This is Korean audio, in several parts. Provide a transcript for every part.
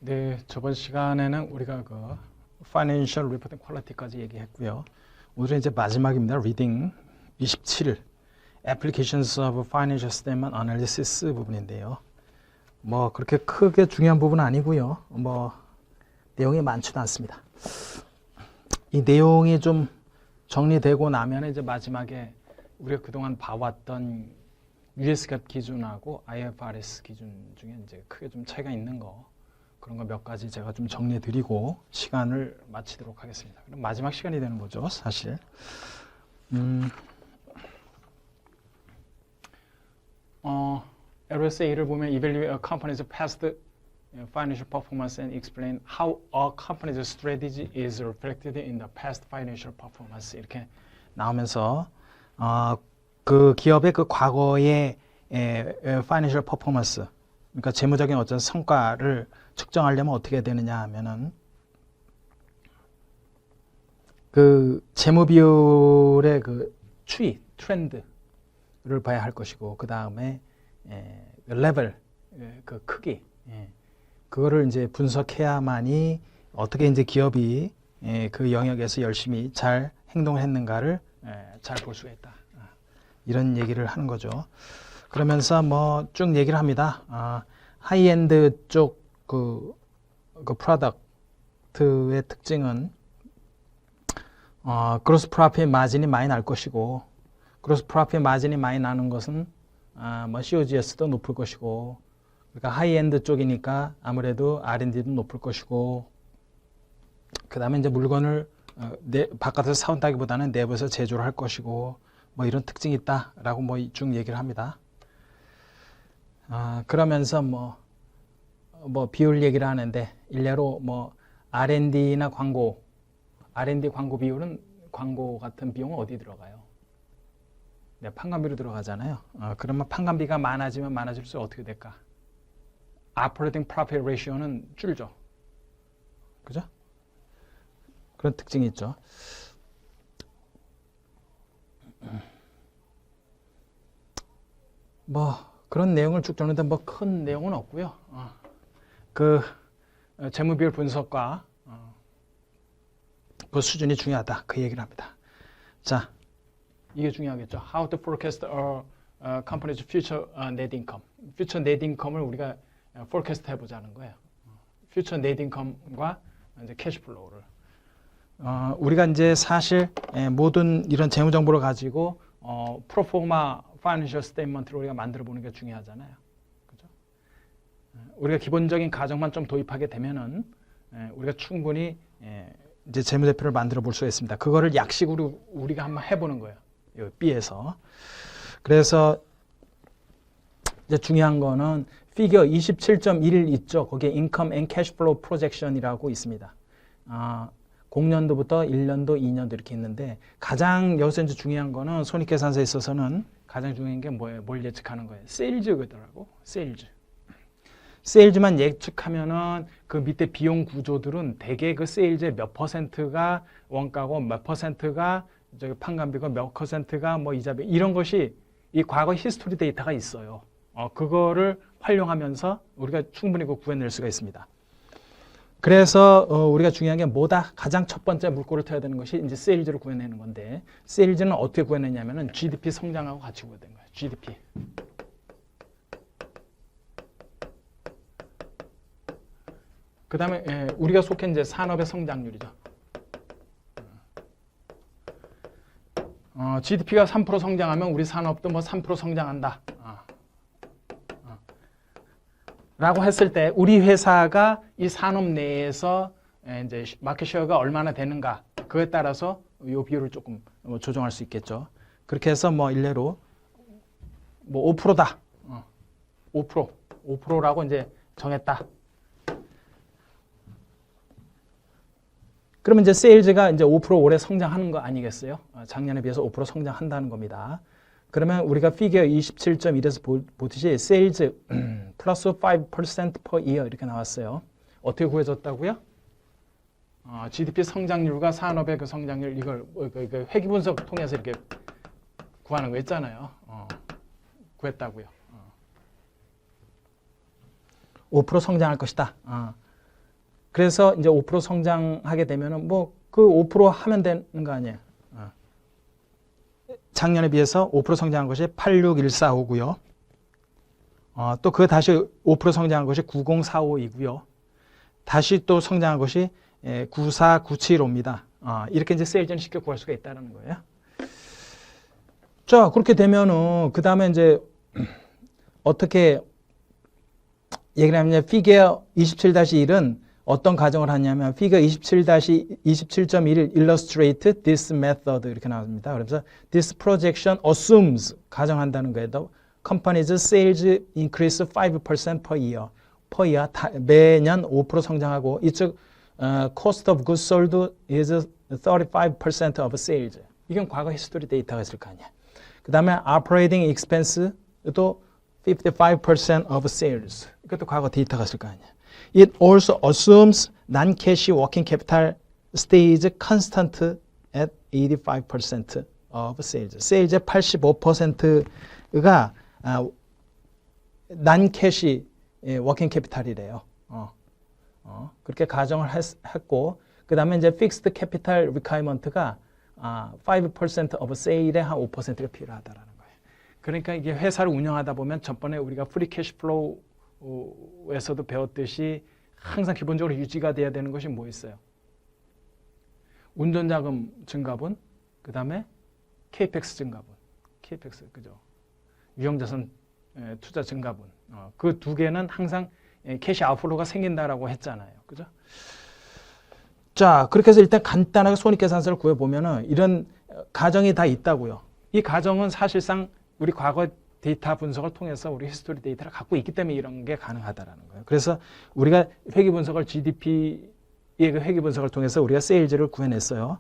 네, 저번 시간에는 우리가 그 Financial Reporting Quality까지 얘기했고요. 오늘은 이제 마지막입니다. Reading 27 Applications of Financial Statement Analysis 부분인데요. 뭐 그렇게 크게 중요한 부분은 아니고요. 뭐 내용이 많지도 않습니다. 이 내용이 좀 정리되고 나면 이제 마지막에 우리가 그동안 봐왔던 USGAAP 기준하고 IFRS 기준 중에 이제 크게 좀 차이가 있는 거 그런 거 몇 가지 제가 좀 정리해 드리고 시간을 마치도록 하겠습니다. 그럼 마지막 시간이 되는 거죠, 사실. LSA를 보면 evaluate a company's past financial performance and explain how a company's strategy is reflected in the past financial performance 이렇게 나오면서 그 기업의 그 과거의 financial performance 그러니까 재무적인 어떤 성과를 측정하려면 어떻게 되느냐 하면은 그 재무 비율의 그 추이, 트렌드를 봐야 할 것이고 그 다음에 레벨, 그 크기, 그거를 이제 분석해야만이 어떻게 이제 기업이 그 영역에서 열심히 잘 행동을 했는가를 잘 볼 수가 있다. 이런 얘기를 하는 거죠. 그러면서 뭐 쭉 얘기를 합니다. 하이엔드 쪽 그 프로덕트의 특징은 그로스 프로핏 마진이 많이 날 것이고 그로스 프로핏 마진이 많이 나는 것은 뭐 COGS도 높을 것이고 그러니까 하이엔드 쪽이니까 아무래도 R&D도 높을 것이고 그 다음에 이제 물건을 바깥에서 사온다기보다는 내부에서 제조를 할 것이고 뭐 이런 특징이 있다라고 뭐 쭉 얘기를 합니다. 그러면서 뭐 비율 얘기를 하는데 일례로 뭐 R&D나 광고, R&D 광고 비율은 광고 같은 비용은 어디 들어가요? 네, 판관비로 들어가잖아요. 그러면 판관비가 많아지면 많아질수록 어떻게 될까? Operating Profit Ratio는 줄죠. 그죠? 그런 특징이 있죠. 뭐 그런 내용을 쭉 적는데 뭐 큰 내용은 없고요. 그 재무 비율 분석과 그 수준이 중요하다. 그 얘기를 합니다. 자, 이게 중요하겠죠. How to forecast a company's future net income. future net income을 우리가 forecast 해보자는 거예요. future net income과 이제 캐시 플로우를. 우리가 이제 사실 모든 이런 재무 정보를 가지고 프로포마 파이낸셜 스테이트먼트를 우리가 만들어 보는 게 중요하잖아요. 그죠? 우리가 기본적인 가정만 좀 도입하게 되면은 우리가 충분히 이제 재무제표를 만들어 볼 수가 있습니다. 그거를 약식으로 우리가 한번 해보는 거예요. 이 B에서. 그래서 이제 중요한 거는 피겨 27.1 있죠. 거기에 Income and Cash Flow Projection이라고 있습니다. 0년도부터 1년도, 2년도 이렇게 있는데 가장 여기서 이제 중요한 거는 손익계산서에 있어서는 가장 중요한 게 뭐예요? 뭘 예측하는 거예요? 세일즈거더라고. 세일즈. 세일즈만 예측하면은 그 밑에 비용 구조들은 대개 그 세일즈의 몇 퍼센트가 원가고 몇 퍼센트가 저기 판관비고 몇 퍼센트가 뭐 이자비 이런 것이 이 과거 히스토리 데이터가 있어요. 그거를 활용하면서 우리가 충분히 그 구해낼 수가 있습니다. 그래서 우리가 중요한 게 뭐다? 가장 첫 번째 물꼬를 터야 되는 것이 이제 세일즈를 구해내는 건데 세일즈는 어떻게 구해내냐면은 GDP 성장하고 같이 구해내는 거예요. GDP. 그 다음에 우리가 속해 이제 산업의 성장률이죠. GDP가 3% 성장하면 우리 산업도 뭐 3% 성장한다. 라고 했을 때 우리 회사가 이 산업 내에서 이제 마켓 쉐어가 얼마나 되는가 그에 따라서 이 비율을 조금 조정할 수 있겠죠. 그렇게 해서 뭐 일례로 뭐 5%다. 5%라고 이제 정했다. 그러면 이제 세일즈가 이제 5% 올해 성장하는 거 아니겠어요? 작년에 비해서 5% 성장한다는 겁니다. 그러면 우리가 피겨 27.1에서 보듯이 세일즈 플러스 5% per year 이렇게 나왔어요. 어떻게 구해졌다고요? GDP 성장률과 산업의 그 성장률 이걸 그 회귀 분석 통해서 이렇게 구하는 거 있잖아요. 구했다고요. 5% 성장할 것이다. 그래서 이제 5% 성장하게 되면은 뭐 그 5% 하면 되는 거 아니에요. 작년에 비해서 5% 성장한 것이 86145고요. 또 그 다시 5% 성장한 것이 90452고요. 다시 또 성장한 것이 94975입니다. 이렇게 이제 세일즈는 쉽게 구할 수가 있다는 거예요. 자, 그렇게 되면은 그 다음에 이제 어떻게 얘기를 하면 피겨 27-1은 어떤 가정을 하냐면 피겨 27-27.1 illustrate this method 이렇게 나옵니다. 그래서 this projection assumes 가정한다는 거예요. Companies sales increase 5% per year. 매년 5% 성장하고 이쪽 cost of goods sold is 35% of sales. 이건 과거 히스토리 데이터가 있을 거 아니야. 그 다음에 operating expense도 55% of sales. 이것도 과거 데이터가 있을 거 아니야. It also assumes non-cash working capital stays constant at 85% of sales. 세일즈의 85%가 non-cash 워킹 캐피탈이래요. 그렇게 가정을 했고, 그 다음에 이제 fixed capital requirement가 5% of sale의 한 5%가 필요하다라는 거예요. 그러니까 이게 회사를 운영하다 보면 전번에 우리가 프리 캐시 플로우에서도 배웠듯이 항상 기본적으로 유지가 돼야 되는 것이 뭐 있어요? 운전자금 증가분, 그 다음에 KPX 증가분, KPX 그죠? 유형자산 투자 증가분. 그 두 개는 항상 캐시 아웃플로우가 생긴다라고 했잖아요. 그죠? 자, 그렇게 해서 일단 간단하게 손익계산서를 구해보면은 이런 가정이 다 있다고요. 이 가정은 사실상 우리 과거 데이터 분석을 통해서 우리 히스토리 데이터를 갖고 있기 때문에 이런 게 가능하다라는 거예요. 그래서 우리가 회계 분석을 GDP의 그 회계 분석을 통해서 우리가 세일즈를 구해냈어요.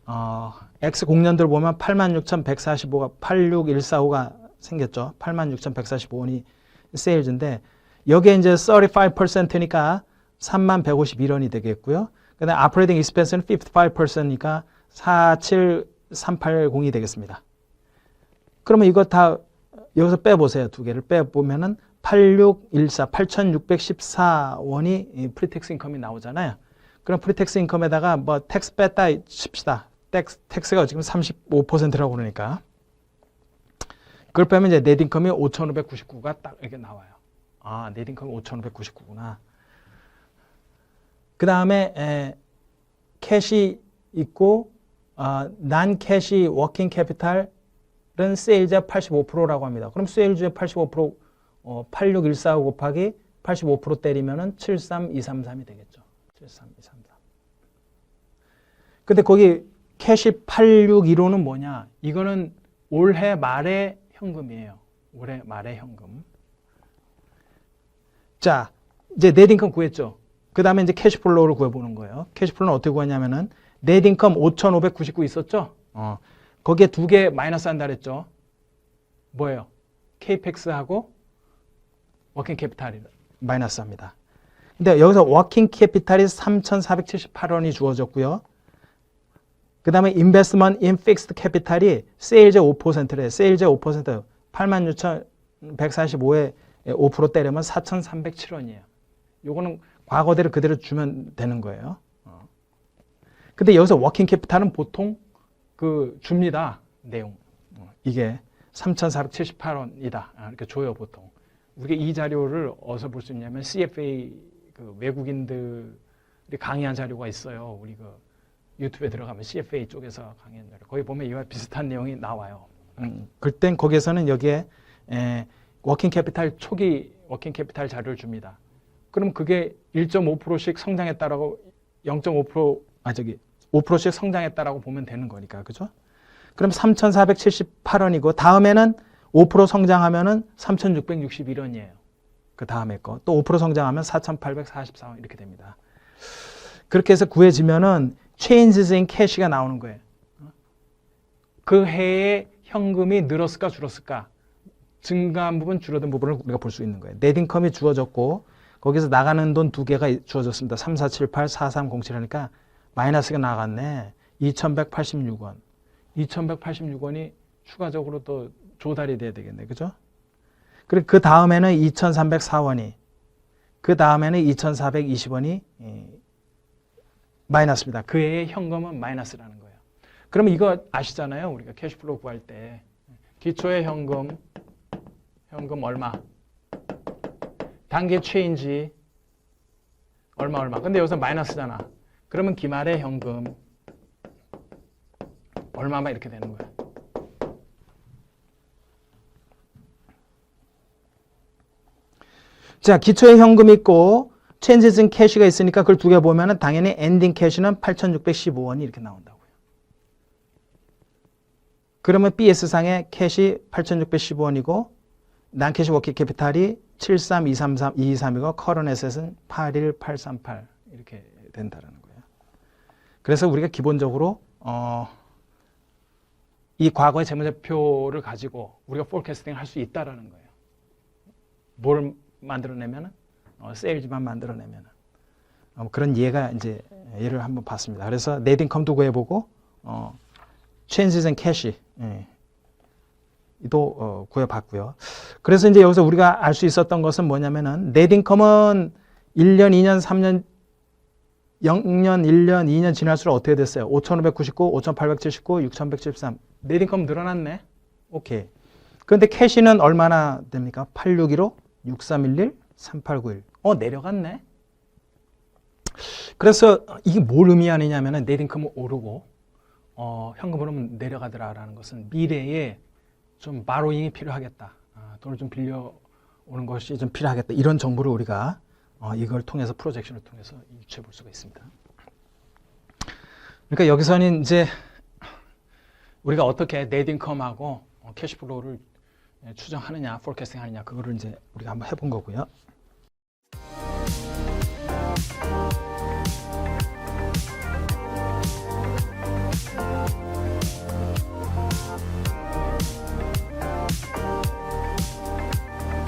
X0년도를 보면 86,145가 86145가 생겼죠. 86,145원이 세일즈인데 여기에 이제 35%니까 3151원이 되겠고요. 그다음에 operating expense는 55%니까 47380이 되겠습니다. 그러면 이거 다 여기서 빼보세요. 두 개를 빼보면은 8614, 8614원이 프리텍스 인컴이 나오잖아요. 그럼 프리텍스 인컴에다가 뭐 텍스 뺐다 칩시다. 텍스가 지금 35%라고 그러니까. 그걸 빼면 이제 넷 인컴이 5,599가 딱 이렇게 나와요. 넷 인컴이 5,599구나. 그 다음에 캐시 있고 난 캐시 워킹 캐피탈은 세일즈의 85%라고 합니다. 그럼 세일즈의 85% 86145 곱하기 85% 때리면은 73233이 되겠죠. 73233. 근데 거기 캐시 8615는 뭐냐? 이거는 올해 말의 현금이에요. 올해 말의 현금. 자, 이제 넷인컴 구했죠. 그 다음에 이제 캐시플로우를 구해보는 거예요. 캐시플로우는 어떻게 구하냐면은 넷인컴 5,599 있었죠? 거기에 두 개 마이너스 한다 그랬죠. 뭐예요? KPX하고 워킹 캐피탈이 마이너스 합니다. 근데 여기서 워킹 캐피탈이 3,478원이 주어졌고요. 그 다음에 인베스트먼트 인 픽스드 캐피탈이 세일즈 5%래. 세일즈 5%. 86,145에 5% 때리면 4,307원이에요. 요거는 과거대로 그대로 주면 되는 거예요. 근데 여기서 워킹 캐피탈은 보통 그 줍니다. 내용. 이게 3,478원이다. 이렇게 줘요, 보통. 우리가 이 자료를 어디서 볼 수 있냐면 CFA 그 외국인들이 강의한 자료가 있어요. 우리 그 유튜브에 들어가면 CFA 쪽에서 강의한 자료. 거기 보면 이와 비슷한 내용이 나와요. 그땐 거기에서는 여기에 워킹 캐피탈 초기 워킹 캐피탈 자료를 줍니다. 그럼 그게 1.5%씩 성장했다라고 5%씩 성장했다라고 보면 되는 거니까. 그죠? 그럼 3,478원이고 다음에는 5% 성장하면은 3,661원이에요. 그 다음에 거. 또 5% 성장하면 4,844원 이렇게 됩니다. 그렇게 해서 구해지면은 changes in cash가 나오는 거예요. 그 해에 현금이 늘었을까 줄었을까? 증가한 부분, 줄어든 부분을 우리가 볼 수 있는 거예요. 넷 인컴이 주어졌고 거기서 나가는 돈 두 개가 주어졌습니다. 3478, 4307 하니까 마이너스가 나갔네. 2186원. 2186원이 추가적으로 또 조달이 돼야 되겠네. 그죠? 그리고 그 다음에는 2304원이 그 다음에는 2,420원이 마이너스입니다. 그 해의 현금은 마이너스라는 거예요. 그러면 이거 아시잖아요. 우리가 캐시플로우 구할 때 기초의 현금 얼마, 단기 체인지 얼마. 근데 여기서 마이너스잖아. 그러면 기말의 현금 얼마만 이렇게 되는 거야. 자, 기초의 현금이 있고 changes in cash가 있으니까 그걸 두 개 보면은 당연히 ending cash는 8,615원이 이렇게 나온다고요. 그러면 BS상의 캐시 8,615원이고 난캐시 워킹 캐피탈이 73233이고 커런 에셋은 81838 이렇게 된다는 거예요. 그래서 우리가 기본적으로 이 과거의 재무제표를 가지고 우리가 포캐스팅을 할 수 있다라는 거예요. 뭘 만들어내면은 세일즈만 만들어내면은 그런 예가 이제 예를 한번 봤습니다. 그래서 net income도 구해보고 changes in cash 도 구해봤고요. 그래서 이제 여기서 우리가 알 수 있었던 것은 뭐냐면은 net income은 1년, 2년, 3년, 0년, 1년, 2년 지날수록 어떻게 됐어요? 5,599, 5,879, 6,173. net income 늘어났네. 오케이. 그런데 캐시는 얼마나 됩니까? 861호, 6311, 3891. 내려갔네. 그래서 이게 뭘 의미하느냐면은 net income은 오르고 현금으로 내려가더라라는 것은 미래에 좀 바로잉이 필요하겠다. 돈을 좀 빌려오는 것이 좀 필요하겠다. 이런 정보를 우리가 이걸 통해서 프로젝션을 통해서 유추해 볼 수가 있습니다. 그러니까 여기서는 이제 우리가 어떻게 net income하고 캐시플로우를 추정하느냐, 포캐스팅 하느냐 그거를 이제 우리가 한번 해본 거고요.